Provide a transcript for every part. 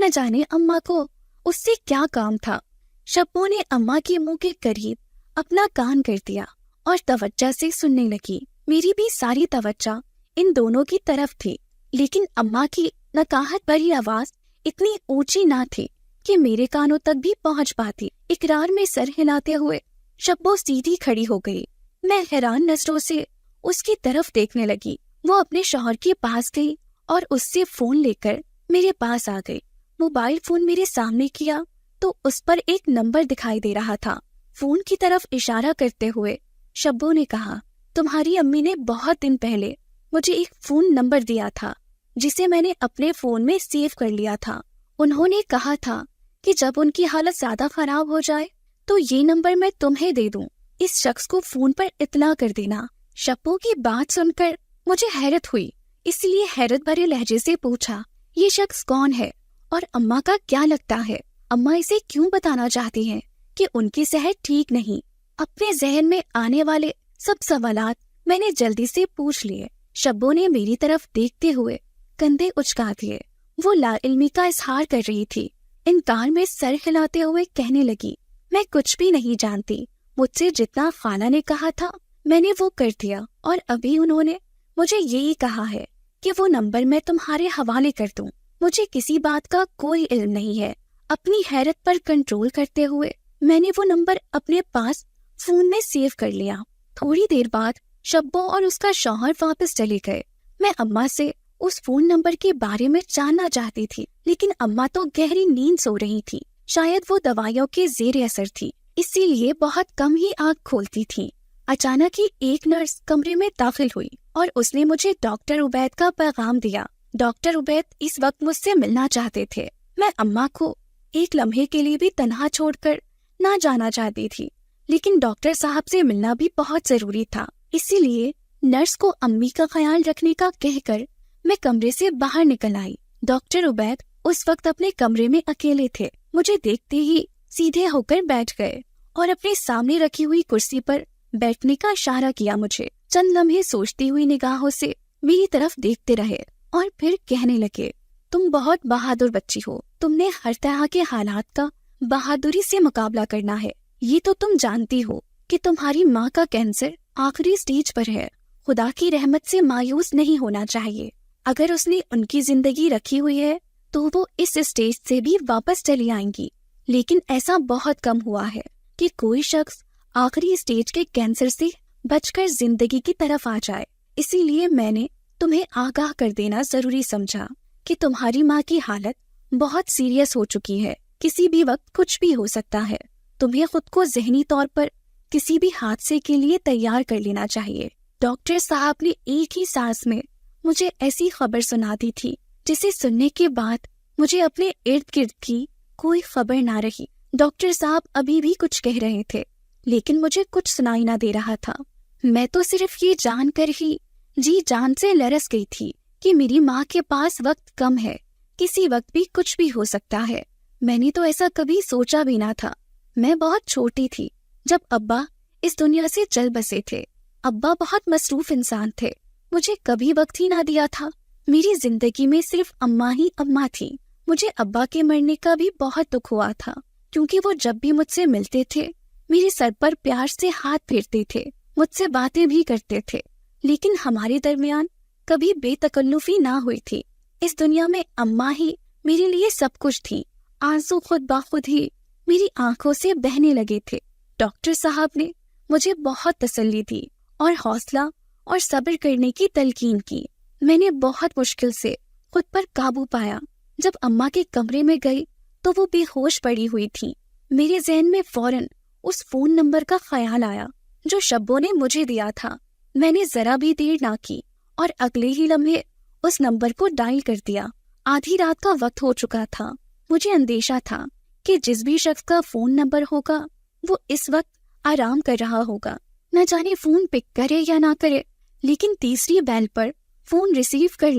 نہ جانے اماں کو اس سے کیا کام تھا۔ شبو نے اماں کے منہ کے قریب اپنا کان کر دیا اور توجہ سے سننے لگی۔ میری بھی ساری توجہ ان دونوں کی طرف تھی، لیکن اماں کی نکاہت بھری آواز اتنی اونچی نہ تھی کہ میرے کانوں تک بھی پہنچ پاتی۔ اقرار میں سر ہلاتے ہوئے شبو سیدھی کھڑی ہو گئی۔ میں حیران نظروں سے اس کی طرف دیکھنے لگی۔ وہ اپنے شوہر کے پاس گئی اور اس سے فون لے کر میرے پاس آ گئی۔ موبائل فون میرے سامنے کیا تو اس پر ایک نمبر دکھائی دے رہا تھا۔ فون کی طرف اشارہ کرتے ہوئے شبو نے کہا، تمہاری امی نے بہت دن پہلے مجھے ایک فون نمبر دیا تھا جسے میں نے اپنے فون میں سیو کر لیا تھا۔ انہوں نے کہا تھا کہ جب ان کی حالت زیادہ خراب ہو جائے تو یہ نمبر میں تمہیں دے دوں، اس شخص کو فون پر اطلاع کر دینا۔ شبو کی بات سن کر مجھے حیرت ہوئی، اس لیے حیرت بھرے لہجے سے پوچھا، یہ شخص کون ہے اور اماں کا کیا لگتا ہے؟ اماں اسے کیوں بتانا چاہتی ہیں کہ ان کی صحت ٹھیک نہیں؟ اپنے ذہن میں آنے والے سب سوالات میں نے جلدی سے پوچھ لیے۔ شبو نے میری طرف دیکھتے ہوئے کندھے اچکا دیے۔ وہ لا علمی کا اظہار کر رہی تھی۔ انکار میں سر ہلاتے ہوئے کہنے لگی، میں کچھ بھی نہیں جانتی، مجھ سے جتنا خالہ نے کہا تھا میں نے وہ کر دیا، اور ابھی انہوں نے مجھے یہی کہا ہے کہ وہ نمبر میں تمہارے حوالے کر دوں۔ مجھے کسی بات کا کوئی علم نہیں ہے۔ اپنی حیرت پر کنٹرول کرتے ہوئے میں نے وہ نمبر اپنے پاس فون میں سیو کر لیا۔ تھوڑی دیر بعد شبو اور اس کا شوہر واپس چلے گئے۔ میں اماں سے اس فون نمبر کے بارے میں جاننا چاہتی تھی، لیکن اماں تو گہری نیند سو رہی تھی۔ شاید وہ دوائیوں کے زیر اثر تھی، اسی لیے بہت کم ہی آنکھ کھولتی تھی۔ اچانک ہی ایک نرس کمرے میں داخل ہوئی اور اس نے مجھے ڈاکٹر عبید کا پیغام دیا۔ ڈاکٹر عبید اس وقت مجھ سے ملنا چاہتے تھے۔ میں اماں کو ایک لمحے کے لیے بھی تنہا چھوڑ کر نہ جانا چاہتی تھی، لیکن ڈاکٹر صاحب سے ملنا بھی بہت ضروری تھا۔ اسی لیے نرس کو امی کا خیال رکھنے کا کہہ کر میں کمرے سے باہر نکل آئی۔ ڈاکٹر عبید اس وقت اپنے کمرے میں اکیلے تھے۔ مجھے دیکھتے ہی سیدھے ہو کر بیٹھ گئے اور اپنے سامنے رکھی ہوئی کرسی پر بیٹھنے کا اشارہ کیا مجھے۔ چند لمحے سوچتی ہوئی نگاہوں سے میری طرف دیکھتے رہے اور پھر کہنے لگے، تم بہت بہادر بچی ہو، تم نے ہر طرح کے حالات کا بہادری سے مقابلہ کرنا ہے۔ یہ تو تم جانتی ہو کہ تمہاری ماں کا کینسر آخری سٹیج پر ہے۔ خدا کی رحمت سے مایوس نہیں ہونا چاہیے۔ اگر اس نے ان کی زندگی رکھی ہوئی ہے تو وہ اس سٹیج سے بھی واپس چلی آئیں گی، لیکن ایسا بہت کم ہوا ہے کہ کوئی شخص آخری سٹیج کے کینسر سے بچ کر زندگی کی طرف آ جائے۔ اسی لیے میں نے تمہیں آگاہ کر دینا ضروری سمجھا کہ تمہاری ماں کی حالت بہت سیریس ہو چکی ہے، کسی بھی وقت کچھ بھی ہو سکتا ہے۔ تمہیں خود کو ذہنی طور پر کسی بھی حادثے کے لیے تیار کر لینا چاہیے۔ ڈاکٹر صاحب نے ایک ہی سانس میں مجھے ایسی خبر سنا دی تھی جسے سننے کے بعد مجھے اپنے ارد گرد کی کوئی خبر نہ رہی۔ ڈاکٹر صاحب ابھی بھی کچھ کہہ رہے تھے، لیکن مجھے کچھ سنائی نہ دے رہا تھا۔ میں تو صرف یہ جان کر ہی جی جان سے لرز گئی تھی کہ میری ماں کے پاس وقت کم ہے، کسی وقت بھی کچھ بھی ہو سکتا ہے۔ میں نے تو ایسا کبھی سوچا بھی نہ تھا۔ میں بہت چھوٹی تھی جب ابا اس دنیا سے چل بسے تھے۔ ابا بہت مصروف انسان تھے، مجھے کبھی وقت ہی نہ دیا تھا۔ میری زندگی میں صرف اماں ہی اماں تھی۔ مجھے ابا کے مرنے کا بھی بہت دکھ ہوا تھا، کیونکہ وہ جب بھی مجھ سے ملتے تھے میرے سر پر پیار سے ہاتھ پھیرتے تھے، مجھ سے باتیں بھی کرتے تھے، لیکن ہمارے درمیان کبھی بے تکلفی نہ ہوئی تھی۔ اس دنیا میں اماں ہی میرے لیے سب کچھ تھی۔ آنسو خود بخود ہی میری آنکھوں سے بہنے لگے تھے۔ ڈاکٹر صاحب نے مجھے بہت تسلی دی اور حوصلہ اور صبر کرنے کی تلقین کی۔ میں نے بہت مشکل سے خود پر قابو پایا۔ جب اماں کے کمرے میں گئی تو وہ بے ہوش پڑی ہوئی تھی۔ میرے ذہن میں فوراً اس فون نمبر کا خیال آیا جو شبو نے مجھے دیا تھا۔ میں نے ذرا بھی دیر نہ کی اور اگلے ہی لمحے اس نمبر کو ڈائل کر دیا۔ آدھی رات کا وقت ہو چکا تھا۔ مجھے اندیشہ تھا کہ جس بھی شخص کا فون نمبر ہوگا وہ اس وقت آرام کر رہا ہوگا، نہ جانے فون پک کرے یا نہ کرے۔ لیکن تیسری بیل پر فون ریسیو کر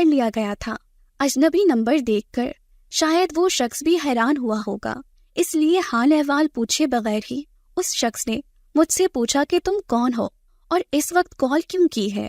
لیا گیا تھا۔ اجنبی نمبر دیکھ کر شاید وہ شخص بھی حیران ہوا ہوگا، اس لیے حال احوال پوچھے بغیر ہی اس شخص نے مجھ سے پوچھا کہ تم کون ہو اور اس وقت کال کیوں کی ہے۔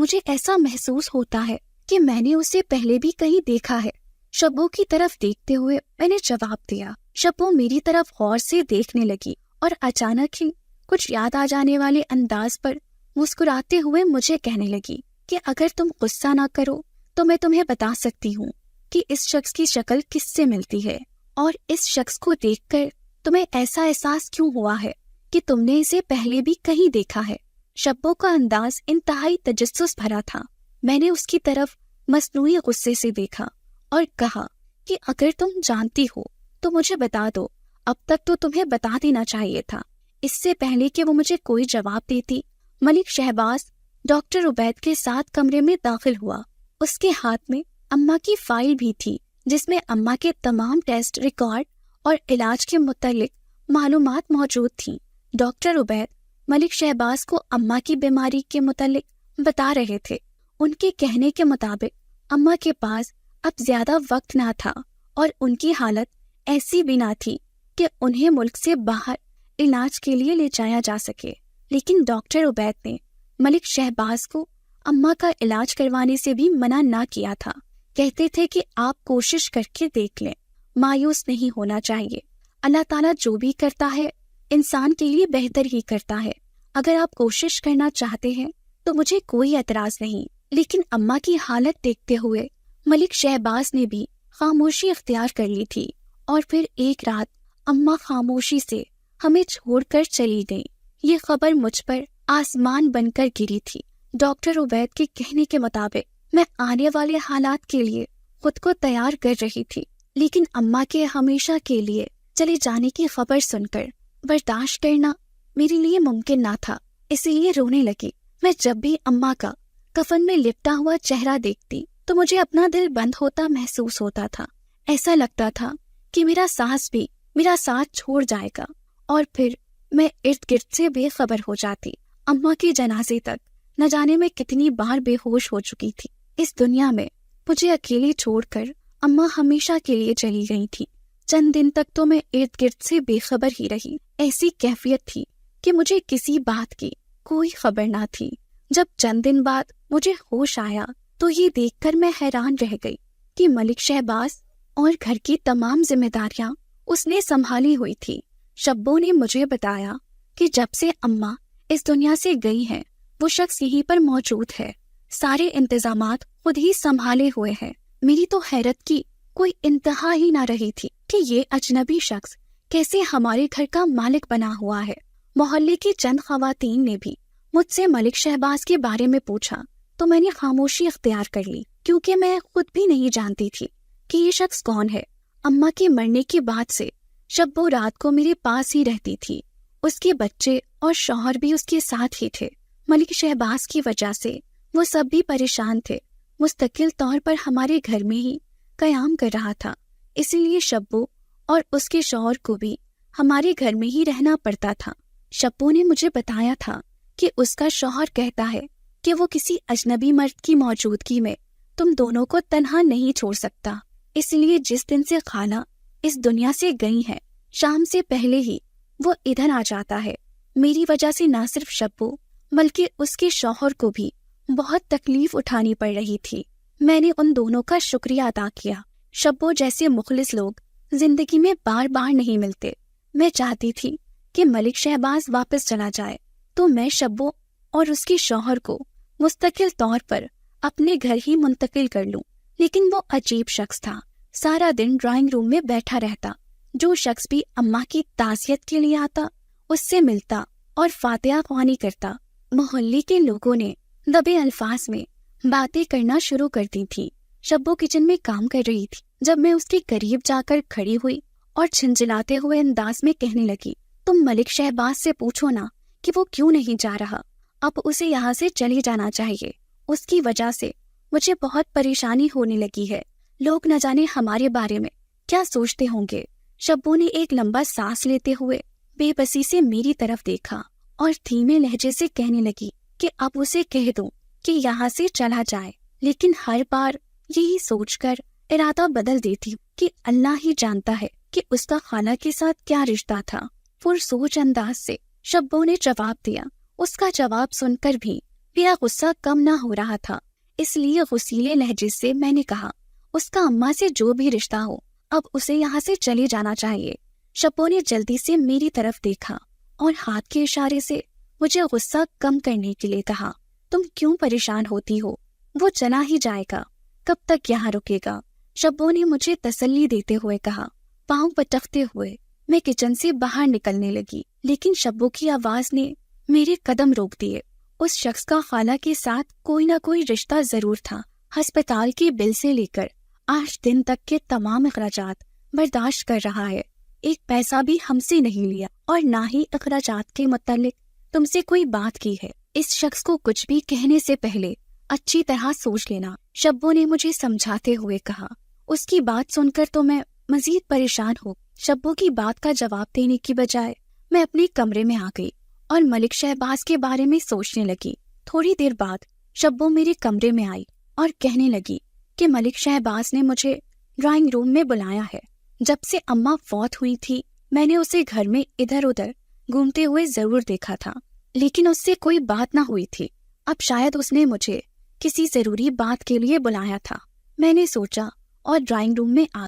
مجھے ایسا محسوس ہوتا ہے کہ میں نے اسے پہلے بھی کہیں دیکھا ہے۔ شبو کی طرف دیکھتے ہوئے میں نے جواب دیا۔ شبو میری طرف غور سے دیکھنے لگی اور اچانک ہی کچھ یاد آ جانے والے انداز پر مسکراتے ہوئے مجھے کہنے لگی کہ اگر تم غصہ نہ کرو تو میں تمہیں بتا سکتی ہوں کہ اس شخص کی شکل کس سے ملتی ہے، اور اس شخص کو دیکھ کر تمہیں ایسا احساس کیوں ہوا ہے کہ تم نے اسے پہلے بھی کہیں دیکھا ہے۔ شبو کا انداز انتہائی تجسس بھرا تھا۔ میں نے اس کی طرف مصنوعی غصے سے دیکھا اور کہا کہ اگر تم جانتی ہو تو مجھے بتا دو، اب تک تو تمہیں بتا دینا چاہیے تھا۔ اس سے پہلے کہ وہ مجھے کوئی جواب دیتی، ملک شہباز ڈاکٹر عبید کے ساتھ کمرے میں داخل ہوا۔ اس کے ہاتھ میں اماں کی فائل بھی تھی جس میں اماں کے تمام ٹیسٹ ریکارڈ اور علاج کے متعلق معلومات موجود تھیں۔ ڈاکٹر عبید ملک شہباز کو اماں کی بیماری کے متعلق بتا رہے تھے۔ ان کے کہنے کے مطابق اماں کے پاس اب زیادہ وقت نہ تھا اور ان کی حالت ایسی بھی نہ تھی کہ انہیں ملک سے باہر علاج کے لیے لے جایا جا سکے، لیکن ڈاکٹر عبید نے ملک شہباز کو اماں کا علاج کروانے سے بھی منع نہ کیا تھا۔ کہتے تھے کہ آپ کوشش کر کے دیکھ لیں، مایوس نہیں ہونا چاہیے۔ اللہ تعالیٰ جو بھی کرتا ہے انسان کے لیے بہتر ہی کرتا ہے۔ اگر آپ کوشش کرنا چاہتے ہیں تو مجھے کوئی اعتراض نہیں، لیکن اماں کی حالت دیکھتے ہوئے ملک شہباز نے بھی خاموشی اختیار کر لی تھی، اور پھر ایک رات اماں خاموشی سے ہمیں چھوڑ کر چلی گئی۔ یہ خبر مجھ پر آسمان بن کر گری تھی۔ ڈاکٹر عبید کے کہنے کے مطابق میں آنے والے حالات کے لیے خود کو تیار کر رہی تھی، لیکن اماں کے ہمیشہ کے لیے چلے جانے کی خبر سن کر برداشت کرنا میرے لیے ممکن نہ تھا، اسی لیے رونے لگی۔ میں جب بھی اماں کا کفن میں لپٹا ہوا چہرہ دیکھتی تو مجھے اپنا دل بند ہوتا محسوس ہوتا تھا۔ ایسا لگتا تھا کہ میرا سانس بھی میرا ساتھ چھوڑ جائے گا، اور پھر میں ارد گرد سے بے خبر ہو جاتی۔ اماں کے جنازے تک نہ جانے میں کتنی بار بے ہوش ہو چکی تھی۔ اس دنیا میں مجھے اکیلی چھوڑ کر اماں ہمیشہ کے لیے چلی گئی تھی۔ چند دن تک تو میں ارد گرد سے بے خبر ہی رہی۔ ایسی کیفیت تھی کہ مجھے کسی بات کی کوئی خبر نہ تھی۔ جب چند دن بعد مجھے ہوش آیا تو یہ دیکھ کر میں حیران رہ گئی کہ ملک شہباز اور گھر کی تمام ذمہ داریاں اس نے سنبھالی ہوئی تھی۔ شبو نے مجھے بتایا کہ جب سے اماں اس دنیا سے گئی ہیں وہ شخص یہیں پر موجود ہے، سارے انتظامات خود ہی سنبھالے ہوئے ہیں۔ میری تو حیرت کی کوئی انتہا ہی نہ رہی تھی کہ یہ اجنبی شخص کیسے ہمارے گھر کا مالک بنا ہوا ہے۔ محلے کی چند خواتین نے بھی مجھ سے ملک شہباز کے بارے میں پوچھا تو میں نے خاموشی اختیار کر لی، کیونکہ میں خود بھی نہیں جانتی تھی کہ یہ شخص کون ہے۔ اماں کے مرنے کے بعد سے شبو رات کو میرے پاس ہی رہتی تھی۔ اس کے بچے اور شوہر بھی اس کے ساتھ ہی تھے۔ ملک شہباز کی وجہ سے وہ سب بھی پریشان تھے، مستقل طور پر ہمارے گھر میں ہی قیام کر رہا تھا، اسی لیے شبو اور اس کے شوہر کو بھی ہمارے گھر میں ہی رہنا پڑتا تھا۔ شبو نے مجھے بتایا تھا کہ اس کا شوہر کہتا ہے کہ وہ کسی اجنبی مرد کی موجودگی میں تم دونوں کو تنہا نہیں چھوڑ سکتا، اس لیے جس دن سے خالہ اس دنیا سے گئی ہے شام سے پہلے ہی وہ ادھر آ جاتا ہے۔ میری وجہ سے نہ صرف شبو بلکہ اس کے شوہر کو بھی بہت تکلیف اٹھانی پڑ رہی تھی۔ میں نے ان دونوں کا شکریہ ادا کیا۔ شبو جیسے مخلص لوگ زندگی میں بار بار نہیں ملتے۔ میں چاہتی تھی کہ ملک شہباز واپس چلا جائے تو میں شبو اور اس کے شوہر کو مستقل طور پر اپنے گھر ہی منتقل کر لوں، لیکن وہ عجیب شخص تھا۔ سارا دن ڈرائنگ روم میں بیٹھا رہتا، جو شخص بھی اماں کی تعزیت کے لیے آتا اس سے ملتا اور فاتحہ خوانی کرتا۔ محلے کے لوگوں نے دبے الفاظ میں باتیں کرنا شروع کر دی تھی۔ شبو کچن میں کام کر رہی تھی جب میں اس کے قریب جا کر کھڑی ہوئی اور جھنجھلاتے ہوئے انداز میں کہنے لگی، تم ملک شہباز سے پوچھو نا کہ وہ کیوں نہیں جا رہا، اب اسے یہاں سے چلے جانا چاہیے۔ اس کی وجہ سے مجھے بہت پریشانی ہونے لگی ہے، لوگ نہ جانے ہمارے بارے میں کیا سوچتے ہوں گے۔ شبو نے ایک لمبا سانس لیتے ہوئے بے بسی سے میری طرف دیکھا اور دھیمے لہجے سے کہنے لگی کہ اب اسے کہہ دوں کہ یہاں سے چلا جائے، لیکن ہر بار یہی سوچ کر ارادہ بدل دیتی کہ اللہ ہی جانتا ہے کہ اس کا خالہ کے ساتھ کیا رشتہ تھا۔ پرسوچ انداز سے شبو نے جواب دیا۔ اس کا جواب سن کر بھی میرا غصہ کم نہ ہو رہا تھا، اس لیے غصیلے لہجے سے میں نے کہا، اس کا اماں سے جو بھی رشتہ ہو اب اسے یہاں سے چلے جانا چاہیے۔ شبو نے جلدی سے میری طرف دیکھا اور ہاتھ کے اشارے سے مجھے غصہ کم کرنے کے لیے کہا، تم کیوں پریشان ہوتی ہو، وہ چلا ہی جائے گا، کب تک یہاں رکے گا؟ شبو نے مجھے تسلی دیتے ہوئے کہا۔ پاؤں پٹکتے ہوئے میں کچن سے باہر نکلنے لگی، لیکن شبو کی آواز نے میرے قدم روک دیے۔ اس شخص کا خالہ کے ساتھ کوئی نہ کوئی رشتہ ضرور تھا۔ ہسپتال کے بل سے لے کر 8 دن تک کے تمام اخراجات برداشت کر رہا ہے، ایک پیسہ بھی ہم سے نہیں لیا اور نہ ہی اخراجات کے متعلق تم سے کوئی بات کی ہے۔ اس شخص کو کچھ بھی کہنے سے پہلے اچھی طرح سوچ لینا، شبو نے مجھے سمجھاتے ہوئے کہا۔ اس کی بات سن کر تو میں مزید پریشان ہو شبو کی بات کا جواب دینے کی بجائے میں اپنے کمرے میں آ گئی اور ملک شہباز کے بارے میں سوچنے لگی۔ تھوڑی دیر بعد شبو میرے کمرے میں آئی اور کہنے لگی کہ ملک شہباز نے مجھے ڈرائنگ روم میں بلایا ہے۔ جب سے اماں فوت ہوئی تھی میں نے اسے گھر میں ادھر ادھر گھومتے ہوئے ضرور دیکھا تھا، لیکن اس سے کوئی بات نہ ہوئی تھی۔ اب شاید اس نے مجھے کسی ضروری بات کے لیے بلایا تھا، میں نے سوچا اور ڈرائنگ روم میں آ۔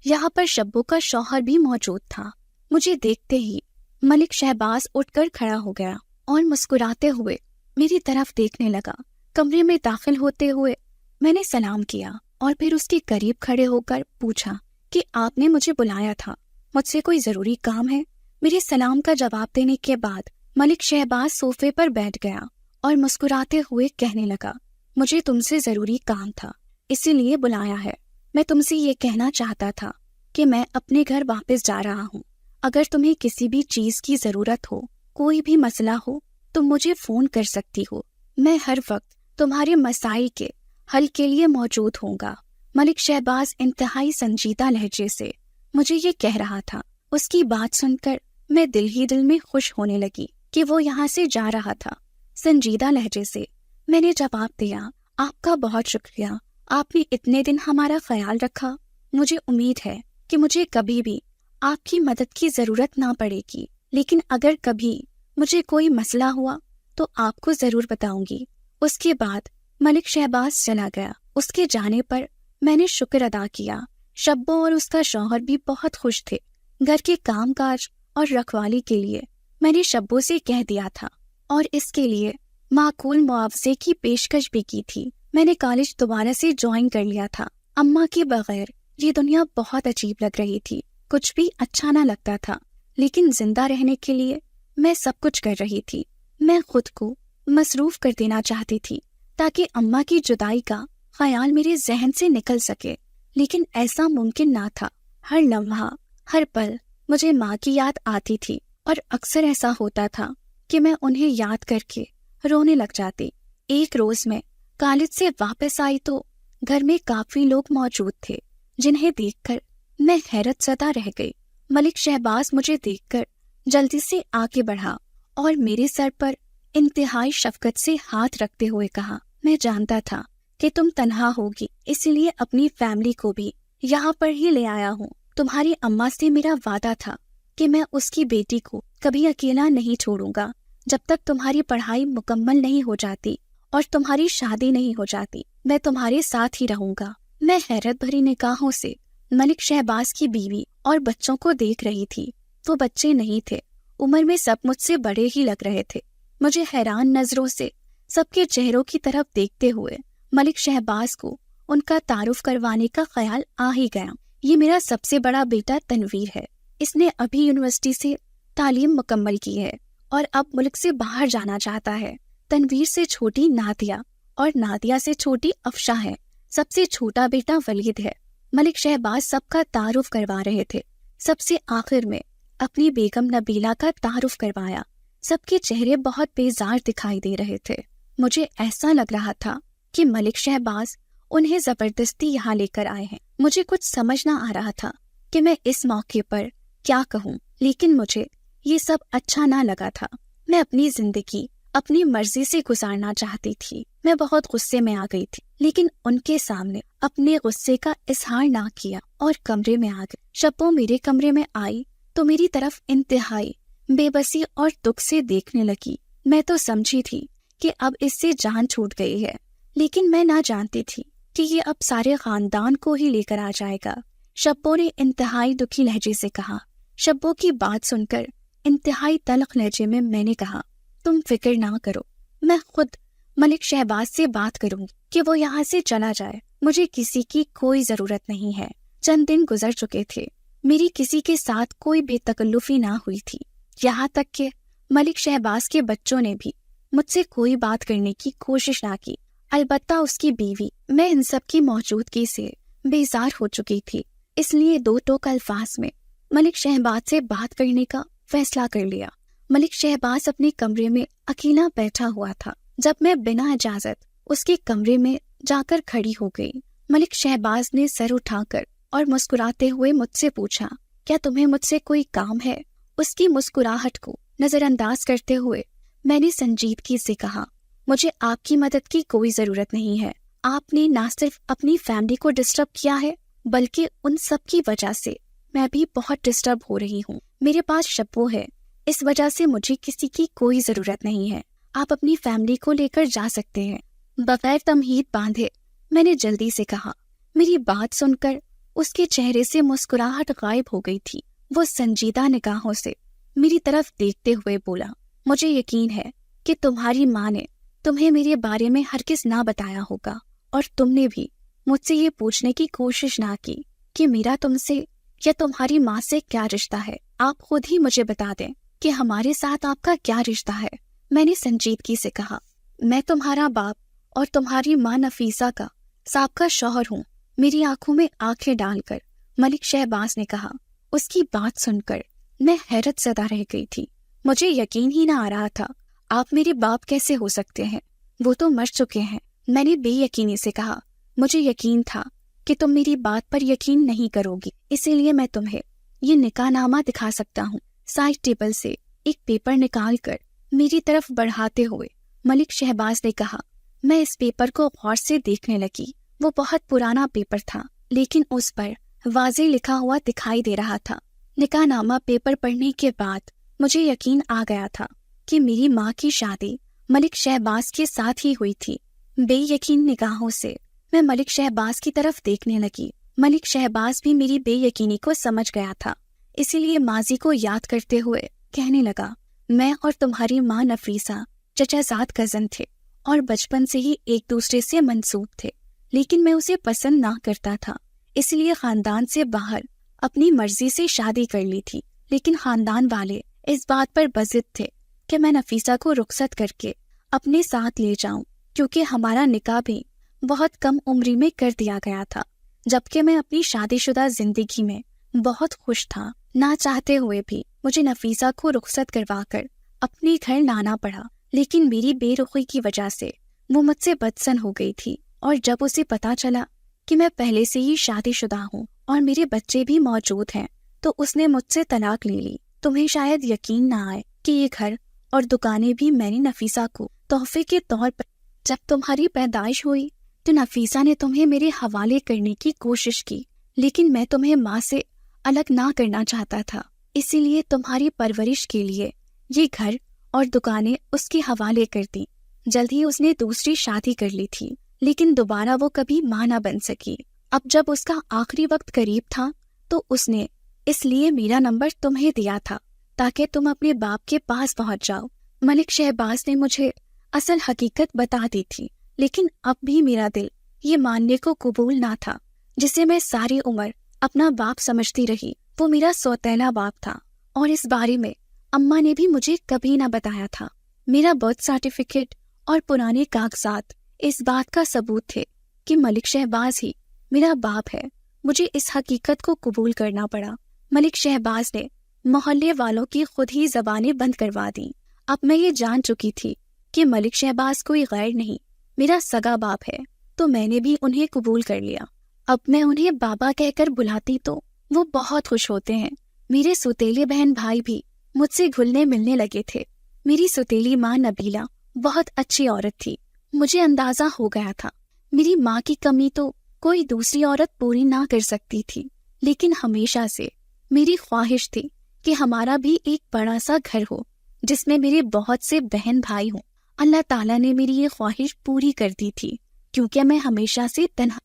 یہاں پر شبو کا شوہر بھی موجود تھا۔ مجھے دیکھتے ہی ملک شہباز اٹھ کر کھڑا ہو گیا اور مسکراتے ہوئے میری طرف دیکھنے لگا۔ کمرے میں داخل ہوتے ہوئے میں نے سلام کیا اور پھر اس کے قریب کھڑے ہو کر پوچھا کہ آپ نے مجھے بلایا تھا، مجھ سے کوئی ضروری کام ہے؟ میرے سلام کا جواب دینے کے بعد ملک شہباز صوفے پر بیٹھ گیا اور مسکراتے ہوئے کہنے لگا، مجھے تم سے ضروری کام تھا، اسی لیے بلایا ہے۔ میں تم سے یہ کہنا چاہتا تھا کہ میں اپنے گھر واپس جا رہا ہوں۔ اگر تمہیں کسی بھی چیز کی ضرورت ہو، کوئی بھی مسئلہ ہو، تم مجھے فون کر سکتی ہو، میں ہر وقت تمہارے مسائل کے حل کے لیے موجود ہوں گا۔ ملک شہباز انتہائی سنجیدہ لہجے سے مجھے یہ کہہ رہا تھا۔ اس کی بات سن کر میں دل ہی دل میں خوش ہونے لگی کہ وہ یہاں سے جا رہا تھا۔ سنجیدہ لہجے سے میں نے جواب دیا، آپ کا بہت شکریہ، آپ نے اتنے دن ہمارا خیال رکھا۔ مجھے امید ہے کہ مجھے کبھی بھی آپ کی مدد کی ضرورت نہ پڑے گی، لیکن اگر کبھی مجھے کوئی مسئلہ ہوا تو آپ کو ضرور بتاؤں گی۔ اس کے بعد ملک شہباز چلا گیا۔ اس کے جانے پر میں نے شکر ادا کیا۔ شبو اور اس کا شوہر بھی بہت خوش تھے۔ گھر کے کام کاج اور رکھوالی کے لیے میں نے شبو سے کہہ دیا تھا اور اس کے لیے معقول معاوضے کی پیشکش بھی کی تھی۔ میں نے کالج دوبارہ سے جوائن کر لیا تھا۔ اماں کے بغیر یہ دنیا بہت عجیب لگ رہی تھی، کچھ بھی اچھا نہ لگتا تھا، لیکن زندہ رہنے کے لیے میں سب کچھ کر رہی تھی۔ میں خود کو مصروف کر دینا چاہتی تھی تاکہ اماں کی جدائی کا خیال میرے ذہن سے نکل سکے، لیکن ایسا ممکن نہ تھا۔ ہر لمحہ، ہر پل مجھے ماں کی یاد آتی تھی اور اکثر ایسا ہوتا تھا کہ میں انہیں یاد کر کے رونے لگ جاتی۔ ایک روز میں کالج سے واپس آئی تو گھر میں کافی لوگ موجود تھے، جنہیں دیکھ کر میں حیرت زدہ رہ گئی۔ ملک شہباز مجھے دیکھ کر جلدی سے آگے بڑھا اور میرے سر پر انتہائی شفقت سے ہاتھ رکھتے ہوئے کہا، میں جانتا تھا کہ تم تنہا ہوگی، اسی لیے اپنی فیملی کو بھی یہاں پر ہی لے آیا ہوں۔ تمہاری اماں سے میرا وعدہ تھا کہ میں اس کی بیٹی کو کبھی اکیلا نہیں چھوڑوں گا جب تک تمہاری پڑھائی مکمل نہیں ہو جاتی اور تمہاری شادی نہیں ہو جاتی۔ میں تمہارے ساتھ ہی رہوں گا۔ میں حیرت بھری نگاہوں سے ملک شہباز کی بیوی اور بچوں کو دیکھ رہی تھی۔ وہ بچے نہیں تھے، عمر میں سب مجھ سے بڑے ہی لگ رہے تھے۔ مجھے حیران نظروں سے سب کے چہروں کی طرف دیکھتے ہوئے ملک شہباز کو ان کا تعارف کروانے کا خیال آ ہی گیا۔ یہ میرا سب سے بڑا بیٹا تنویر ہے، اس نے ابھی یونیورسٹی سے تعلیم مکمل کی ہے اور اب ملک سے باہر جانا چاہتا ہے۔ تنویر سے چھوٹی نادیہ اور نادیہ سے چھوٹی افشا ہے۔ سب سے چھوٹا بیٹا ولید ہے۔ ملک شہباز سب کا تعارف کروا رہے تھے۔ سب سے آخر میں اپنی بیگم نبیلہ کا تعارف کروایا۔ سب کے چہرے بہت بیزار دکھائی دے رہے تھے۔ مجھے ایسا لگ رہا تھا کہ ملک شہباز انہیں زبردستی یہاں لے کر آئے ہیں۔ مجھے کچھ سمجھ نہ آ رہا تھا کہ میں اس موقع پر کیا کہوں، لیکن مجھے یہ سب اچھا نہ لگا تھا۔ میں اپنی زندگی اپنی مرضی سے گزارنا چاہتی تھی۔ میں بہت غصے میں آ گئی تھی، لیکن ان کے سامنے اپنے غصے کا اظہار نہ کیا اور کمرے میں آ گئی۔ شبو میرے کمرے میں آئی تو میری طرف انتہائی بے بسی اور دکھ سے دیکھنے لگی۔ میں تو سمجھی تھی کہ اب اس سے جان چھوٹ گئی ہے، لیکن میں نہ جانتی تھی کہ یہ اب سارے خاندان کو ہی لے کر آ جائے گا۔ شبو نے انتہائی دکھی لہجے سے کہا۔ شبو کی بات سن کر انتہائی تلخ لہجے میں میں نے کہا، تم فکر نہ کرو، میں خود ملک شہباز سے بات کروں گی کہ وہ یہاں سے چلا جائے، مجھے کسی کی کوئی ضرورت نہیں ہے۔ چند دن گزر چکے تھے، میری کسی کے ساتھ کوئی بے تکلفی نہ ہوئی تھی، یہاں تک کہ ملک شہباز کے بچوں نے بھی مجھ سے کوئی بات کرنے کی کوشش نہ کی۔ البتہ اس کی بیوی، میں ان سب کی موجودگی سے بیزار ہو چکی تھی، اس لیے دو ٹوک الفاظ میں ملک شہباز سے بات کرنے کا فیصلہ کر لیا۔ ملک شہباز اپنے کمرے میں اکیلا بیٹھا ہوا تھا جب میں بنا اجازت اس کے کمرے میں جا کر کھڑی ہو گئی۔ ملک شہباز نے سر اٹھا کر اور مسکراتے ہوئے مجھ سے پوچھا، کیا تمہیں مجھ سے کوئی کام ہے؟ اس کی مسکراہٹ کو نظر انداز کرتے ہوئے میں نے سنجیدگی سے کہا، مجھے آپ کی مدد کی کوئی ضرورت نہیں ہے۔ آپ نے نہ صرف اپنی فیملی کو ڈسٹرب کیا ہے بلکہ ان سب کی وجہ سے میں بھی بہت ڈسٹرب ہو رہی ہوں۔ میرے پاس شبو ہے، اس وجہ سے مجھے کسی کی کوئی ضرورت نہیں ہے۔ آپ اپنی فیملی کو لے کر جا سکتے ہیں۔ بغیر تمہید باندھے میں نے جلدی سے کہا۔ میری بات سن کر اس کے چہرے سے مسکراہٹ غائب ہو گئی تھی۔ وہ سنجیدہ نگاہوں سے میری طرف دیکھتے ہوئے بولا، مجھے یقین ہے کہ تمہاری ماں نے تمہیں میرے بارے میں ہرگز نہ بتایا ہوگا، اور تم نے بھی مجھ سے یہ پوچھنے کی کوشش نہ کی کہ میرا تم سے یا تمہاری ماں سے کیا رشتہ ہے۔ آپ خود ہی مجھے بتا دیں کہ ہمارے ساتھ آپ کا کیا رشتہ ہے۔ میں نے سنجیدگی سے کہا، میں تمہارا باپ اور تمہاری ماں نفیسہ کا سابقہ شوہر ہوں۔ میری آنکھوں میں آنکھیں ڈال کر ملک شہباز نے کہا۔ اس کی بات سن کر میں حیرت زدہ رہ گئی تھی، مجھے یقین ہی نہ آ رہا تھا۔ آپ میرے باپ کیسے ہو سکتے ہیں؟ وہ تو مر چکے ہیں۔ میں نے بے یقینی سے کہا، مجھے یقین تھا کہ تم میری بات پر یقین نہیں کرو گی، اسی لیے میں تمہیں یہ نکاح نامہ دکھا سکتا ہوں۔ سائڈ ٹیبل سے ایک پیپر نکال کر میری طرف بڑھاتے ہوئے ملک شہباز نے کہا۔ میں اس پیپر کو غور سے دیکھنے لگی۔ وہ بہت پرانا پیپر تھا، لیکن اس پر واضح لکھا ہوا دکھائی دے رہا تھا۔ نکاح نامہ پیپر پڑھنے کے بعد مجھے یقین آ گیا تھا کہ میری ماں کی شادی ملک شہباز کے ساتھ ہی ہوئی تھی۔ بے یقین نگاہوں سے میں ملک شہباز کی طرف دیکھنے لگی۔ ملک شہباز بھی میری بے یقینی کو سمجھ گیا تھا، اسی لیے ماضی کو یاد کرتے ہوئے کہنے لگا، میں اور تمہاری ماں نفیسہ چچا زاد کزن تھے اور بچپن سے ہی ایک دوسرے سے منسوب تھے، لیکن میں اسے پسند نہ کرتا تھا، اس لیے خاندان سے باہر اپنی مرضی سے شادی کر لی تھی۔ لیکن خاندان والے اس بات پر بضد تھے کہ میں نفیسہ کو رخصت کر کے اپنے ساتھ لے جاؤں، کیونکہ ہمارا نکاح بھی بہت کم عمری میں کر دیا گیا تھا، جبکہ میں اپنی شادی شدہ زندگی میں بہت خوش تھا۔ نہ چاہتے ہوئے بھی مجھے نفیسہ کو رخصت کروا کر اپنے گھر لانا پڑا، لیکن میری بے رخی کی وجہ سے وہ مجھ سے بدسن ہو گئی تھی، اور جب اسے پتا چلا کہ میں پہلے سے ہی شادی شدہ ہوں اور میرے بچے بھی موجود ہیں تو اس نے مجھ سے طلاق لے لی۔ تمہیں شاید یقین نہ آئے کہ یہ گھر اور دکانیں بھی میں نے نفیسہ کو تحفے کے طور پر، جب تمہاری پیدائش ہوئی تو نفیسہ نے تمہیں میرے حوالے کرنے کی کوشش کی، لیکن میں تمہیں ماں سے الگ نہ کرنا چاہتا تھا، اسی لیے تمہاری پرورش کے لیے یہ گھر اور دکانیں اس کے حوالے کر دیں۔ جلد ہی اس نے دوسری شادی کر لی تھی، لیکن دوبارہ وہ کبھی ماں نہ بن سکی۔ اب جب اس کا آخری وقت قریب تھا تو اس نے اس لیے میرا نمبر تمہیں دیا تھا تاکہ تم اپنے باپ کے پاس پہنچ جاؤ۔ ملک شہباز نے مجھے اصل حقیقت بتا دی تھی، لیکن اب بھی میرا دل یہ ماننے کو قبول نہ تھا۔ جسے میں ساری عمر اپنا باپ سمجھتی رہی، وہ میرا سوتیلا باپ تھا، اور اس بارے میں اماں نے بھی مجھے کبھی نہ بتایا تھا۔ میرا برتھ سرٹیفکیٹ اور پرانے کاغذات اس بات کا ثبوت تھے کہ ملک شہباز ہی میرا باپ ہے۔ مجھے اس حقیقت کو قبول کرنا پڑا۔ ملک شہباز نے محلے والوں کی خود ہی زبانیں بند کروا دیں۔ اب میں یہ جان چکی تھی کہ ملک شہباز کوئی غیر نہیں، میرا سگا باپ ہے، تو میں نے بھی انہیں قبول کر لیا۔ اب میں انہیں بابا کہہ کر بلاتی تو وہ بہت خوش ہوتے ہیں۔ میرے سوتیلے بہن بھائی بھی مجھ سے گھلنے ملنے لگے تھے۔ میری سوتیلی ماں نبیلہ بہت اچھی عورت تھی۔ مجھے اندازہ ہو گیا تھا میری ماں کی کمی تو کوئی دوسری عورت پوری نہ کر سکتی تھی، لیکن ہمیشہ سے میری خواہش تھی کہ ہمارا بھی ایک بڑا سا گھر ہو جس میں میرے بہت سے بہن بھائی ہوں۔ اللہ تعالیٰ نے میری یہ خواہش پوری کر دی تھی، کیونکہ میں ہمیشہ سے تنہا